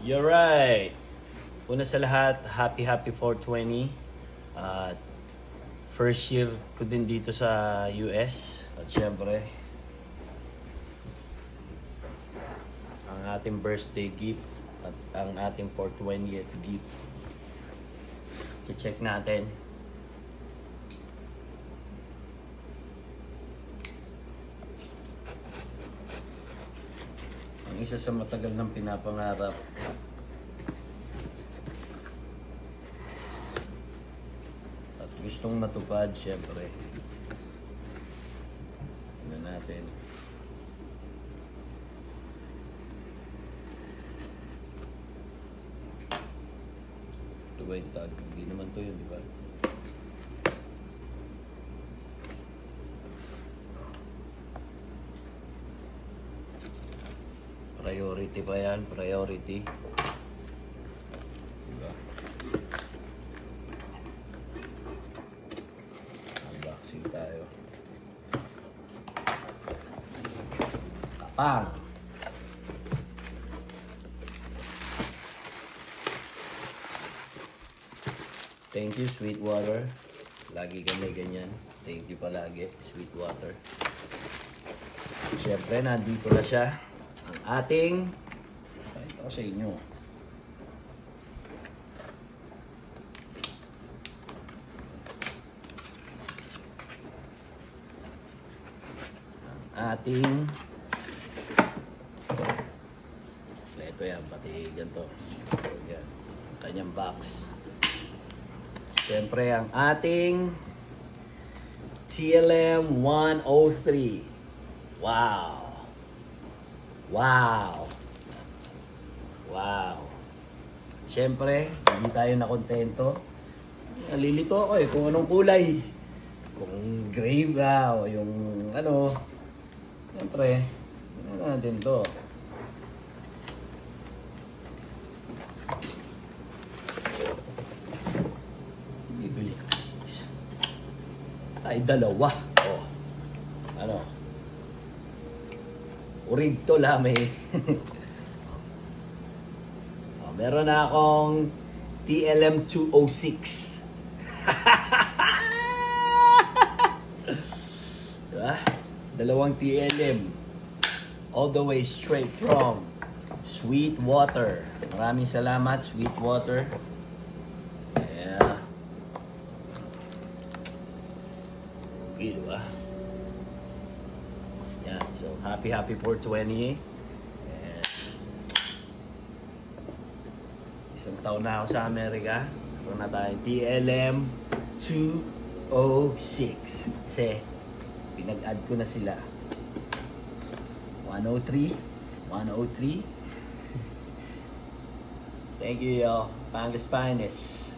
You're right. Una sa lahat, happy 420. At first year ko din dito sa US. At syempre, ang ating birthday gift at ang ating 420th gift. Check natin. Ang isa sa matagal ng pinapangarap. At gustong matupad, syempre. Tignan natin. Ito ba yung tag? Hindi naman to yun, di ba? Priority pa yan, priority. Diba? Unboxing tayo. Kapang! Thank you, Sweetwater. Lagi kami ganyan. Thank you palagi, Sweetwater. Siyempre, nandito na siya. Ang ating, ito sa inyo. Ang ating, ito yan, pati ganito. Yan, ang kanyang box. Siyempre, ang ating TLM 103. Wow! Wow! Wow! Siyempre, hindi tayo nakontento. Nalilito ako kung anong kulay. Kung gray ba o yung ano. Siyempre, ano natin to. Bibili. Ay, dalawa. Oh. Ano? Urig to lame. Oh, meron na akong TLM 206. Diba? Dalawang TLM. All the way straight from Sweetwater. Maraming salamat, Sweetwater. Yeah. Okay, diba? Yan. So, happy 420. And isang taon na ako sa Amerika. Meron na tayong TLM 206. Kasi, pinag-add ko na sila. 103. Thank you, y'all. Pangas Finest.